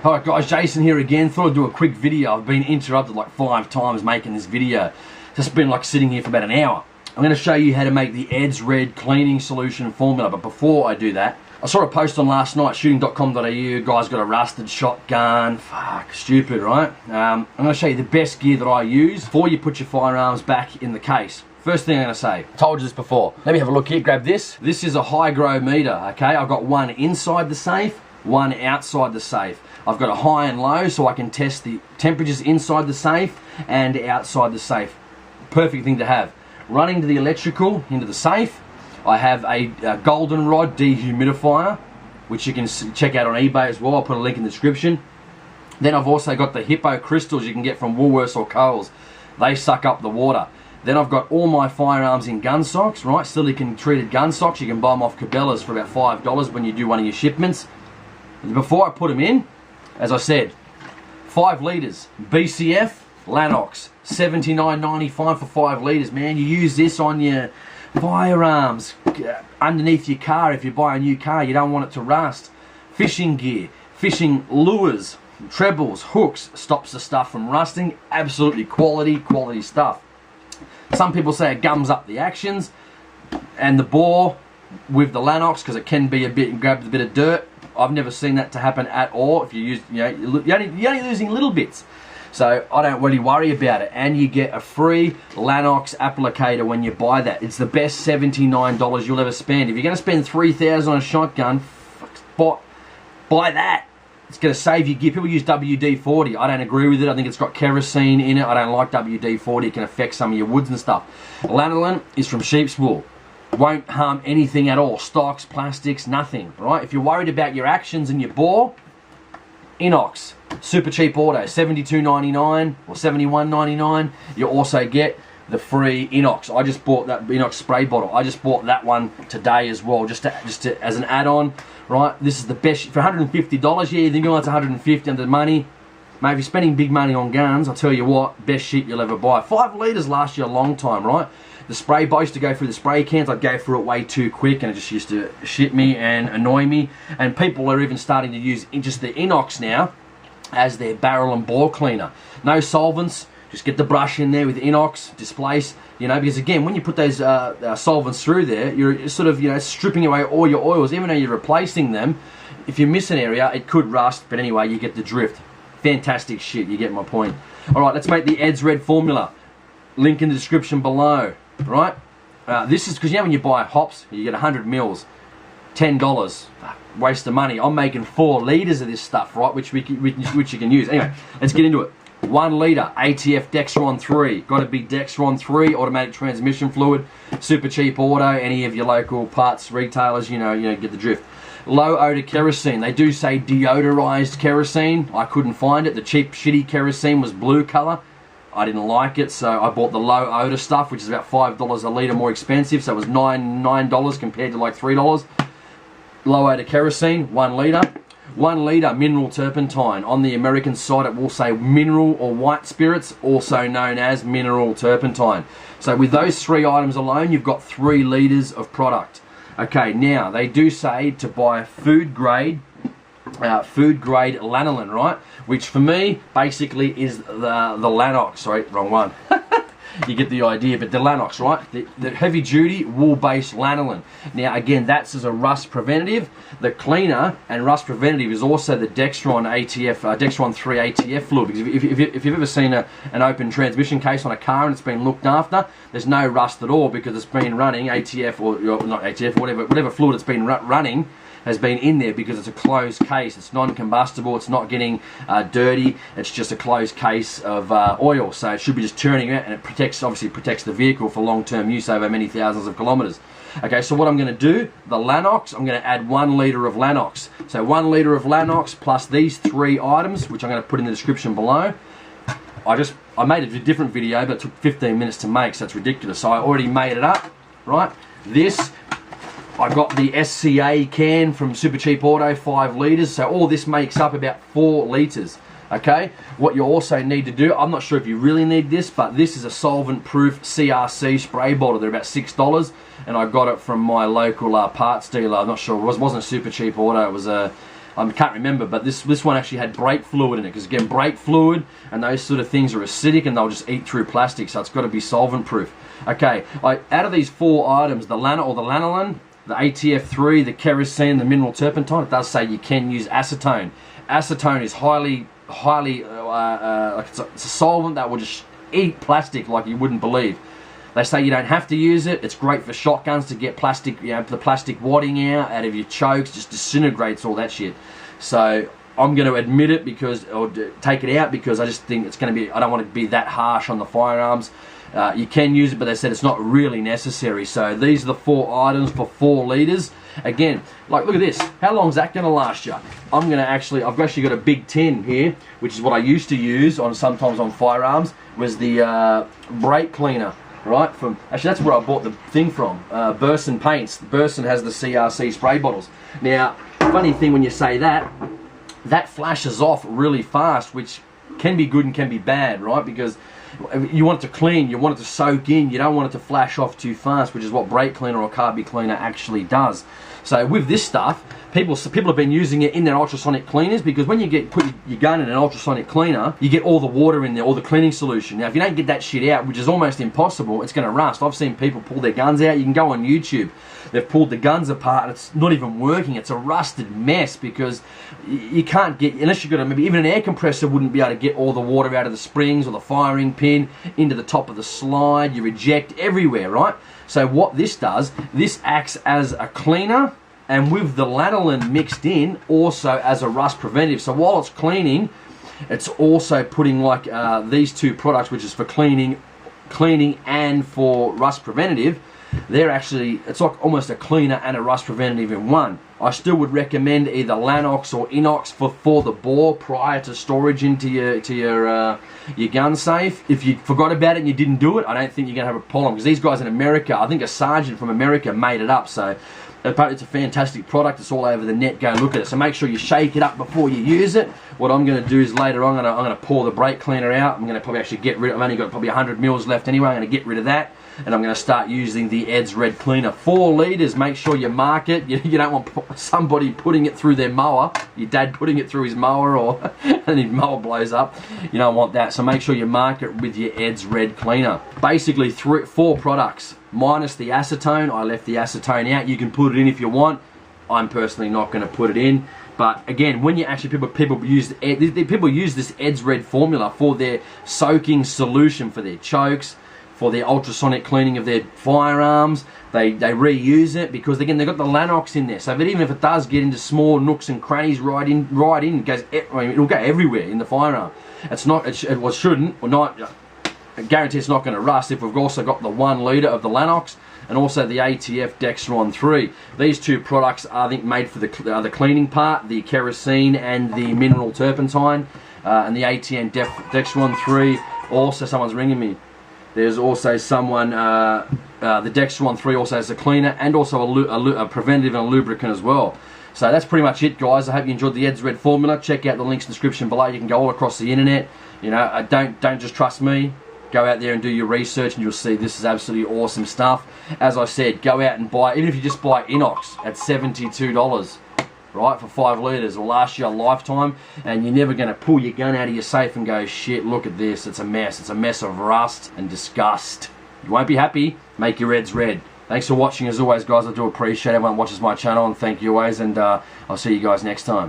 Alright guys, Jason here again. Thought I'd do a quick video. I've been interrupted like 5 times making this video. Just been like sitting here for about an hour. I'm going to show you how to make the Ed's Red cleaning solution formula, but before I do that, I saw a post on last night, shooting.com.au, guy's got a rusted shotgun. Fuck, stupid, right? I'm going to show you the best gear that I use before you put your firearms back in the case. First thing I'm going to say, told you this before. Let me have a look here, grab this. This is a high-grow meter, okay? I've got one inside the safe, one outside the safe. I've got a high and low so I can test the temperatures inside the safe and outside the safe. Perfect thing to have. Running to the electrical into the safe, I have a goldenrod dehumidifier, which you can check out on eBay as well. I'll put a link in the description. Then I've also got the Hippo crystals you can get from Woolworths or Coles. They suck up the water. Then I've got all my firearms in gun socks, right? Silicon treated gun socks. You can buy them off Cabela's for about $5 when you do one of your shipments. And before I put them in, as I said, 5 litres, BCF, Lanox, $79.95 for 5 litres, man. You use this on your firearms, underneath your car. If you buy a new car, you don't want it to rust. Fishing gear, fishing lures, trebles, hooks, stops the stuff from rusting. Absolutely quality stuff. Some people say it gums up the actions and the bore with the Lanox because it can be grabs a bit of dirt. I've never seen that to happen at all. If you use, you're only losing little bits. So I don't really worry about it. And you get a free Lanox applicator when you buy that. It's the best $79 you'll ever spend. If you're going to spend $3,000 on a shotgun, buy that. It's going to save you gear. People use WD-40. I don't agree with it. I think it's got kerosene in it. I don't like WD-40. It can affect some of your woods and stuff. Lanolin is from sheep's wool. Won't harm anything at all. Stocks, plastics, nothing, right? If you're worried about your actions and your bore, Inox, super cheap auto, $72.99 or $71.99. You also get the free Inox. I just bought that Inox spray bottle. I just bought that one today as well, just to as an add-on, right? This is the best for $150. Yeah, you think, oh, it's $150 under the money. Mate, if you're spending big money on guns, I'll tell you what, best shit you'll ever buy. 5 litres lasts you a long time, right? The spray boat used to go through the spray cans. I'd go through it way too quick and it just used to shit me and annoy me. And people are even starting to use just the Inox now as their barrel and bore cleaner. No solvents, just get the brush in there with Inox, displace, because again, when you put those solvents through there, you're sort of, stripping away all your oils. Even though you're replacing them, if you miss an area, it could rust, but anyway, you get the drift. Fantastic shit, you get my point. Alright, let's make the Ed's Red formula. Link in the description below. Right, this is because when you buy hops, you get 100 mils, $10. Waste of money. I'm making 4 litres of this stuff, right? Which you can use. Anyway, let's get into it. 1 litre ATF Dexron 3. Got to be Dexron 3 automatic transmission fluid. Super cheap auto. Any of your local parts retailers, get the drift. Low odor kerosene. They do say deodorized kerosene. I couldn't find it. The cheap, shitty kerosene was blue colour. I didn't like it, so I bought the low odor stuff, which is about $5 a litre more expensive, so it was $9 compared to like $3. Low odor kerosene, 1 litre. 1 litre mineral turpentine. On the American side it will say mineral or white spirits, also known as mineral turpentine. So with those 3 items alone, you've got 3 litres of product. Okay, now they do say to buy food grade lanolin, right? Which for me basically is the Lanox. Sorry, wrong one. You get the idea, but the Lanox, right? The heavy duty wool based lanolin. Now again, that's as a rust preventative. The cleaner and rust preventative is also the Dexron Dexron 3 ATF fluid. Because if you've ever seen an open transmission case on a car and it's been looked after, there's no rust at all because it's been running ATF or not ATF, whatever fluid it's been running has been in there because it's a closed case. It's non-combustible, it's not getting dirty, it's just a closed case of oil, so it should be just turning out, and it obviously protects the vehicle for long-term use over many thousands of kilometres. Okay, so what I'm going to do, the Lanox, I'm going to add 1 litre of Lanox. So 1 litre of Lanox plus these 3 items, which I'm going to put in the description below. I made a different video, but it took 15 minutes to make, so it's ridiculous. So I already made it up, right? This, I got the SCA can from Super Cheap Auto, 5 litres, so all this makes up about 4 litres. Okay, what you also need to do, I'm not sure if you really need this, but this is a solvent-proof CRC spray bottle. They're about $6, and I got it from my local parts dealer. I'm not sure, it wasn't a Super Cheap Auto, it was a I can't remember, but this one actually had brake fluid in it, because again, brake fluid and those sort of things are acidic and they'll just eat through plastic, so it's got to be solvent proof. Okay, out of these 4 items, the lanolin, the ATF3, the kerosene, the mineral turpentine, it does say you can use acetone. Acetone is highly like it's a solvent that will just eat plastic like you wouldn't believe. They say you don't have to use it. It's great for shotguns to get plastic, the plastic wadding out of your chokes, just disintegrates all that shit. So I'm going to admit it or take it out, because I just think it's going to be, I don't want to be that harsh on the firearms. You can use it, but they said it's not really necessary. So these are the 4 items for 4 litres. Again, like, look at this. How long is that going to last you? I've actually got a big tin here, which is what I used to use sometimes on firearms, was the brake cleaner. Right, actually that's where I bought the thing from, Burson Paints. Burson has the CRC spray bottles. Now, funny thing when you say that flashes off really fast, which can be good and can be bad, right? Because you want it to clean, you want it to soak in, you don't want it to flash off too fast, which is what brake cleaner or carby cleaner actually does. So with this stuff, people have been using it in their ultrasonic cleaners, because when you put your gun in an ultrasonic cleaner, you get all the water in there, all the cleaning solution. Now if you don't get that shit out, which is almost impossible, it's going to rust. I've seen people pull their guns out. You can go on YouTube. They've pulled the guns apart and it's not even working. It's a rusted mess, because you can't get, unless you've got maybe even an air compressor wouldn't be able to get all the water out of the springs or the firing pin into the top of the slide. You eject everywhere, right? So what this does, this acts as a cleaner, and with the lanolin mixed in, also as a rust preventive. So while it's cleaning, it's also putting like these 2 products, which is for cleaning and for rust preventative. They're actually, it's like almost a cleaner and a rust preventative in one. I still would recommend either Lanox or Inox for the bore prior to storage into your gun safe. If you forgot about it and you didn't do it, I don't think you're going to have a problem, because these guys in America, I think a sergeant from America made it up. So it's a fantastic product. It's all over the net. Go look at it. So make sure you shake it up before you use it. What I'm going to do is later on, I'm going to pour the brake cleaner out. I'm going to probably actually get rid of, I've only got probably 100 mils left anyway. I'm going to get rid of that, and I'm going to start using the Ed's Red Cleaner. 4 litres, make sure you mark it. You don't want somebody putting it through their mower, your dad putting it through his mower, or and his mower blows up. You don't want that, so make sure you mark it with your Ed's Red Cleaner. Basically 4 products, minus the acetone. I left the acetone out. You can put it in if you want. I'm personally not going to put it in. But again, when you actually people use this Ed's Red formula for their soaking solution for their chokes, for their ultrasonic cleaning of their firearms. They reuse it, because again, they've got the Lanox in there, so that even if it does get into small nooks and crannies right in, it goes, I mean, it'll go everywhere in the firearm. It's not, it shouldn't, or not, I guarantee it's not going to rust if we've also got the 1 litre of the Lanox and also the ATF Dextron 3. These 2 products are, I think, made for the cleaning part, the kerosene and the mineral turpentine, and the ATN Dextron 3. Also, someone's ringing me. There's also someone, the Dextron 3 also has a cleaner and also a preventative and a lubricant as well. So that's pretty much it, guys. I hope you enjoyed the Ed's Red formula. Check out the links in the description below. You can go all across the internet. You know, don't just trust me. Go out there and do your research, and you'll see this is absolutely awesome stuff. As I said, go out and buy, even if you just buy Inox at $72, right, for 5 litres, it'll last you a lifetime, and you're never going to pull your gun out of your safe and go, shit, look at this, it's a mess. It's a mess of rust and disgust. You won't be happy. Make your Eds red. Thanks for watching as always, guys. I do appreciate everyone watches my channel, and thank you always, and I'll see you guys next time.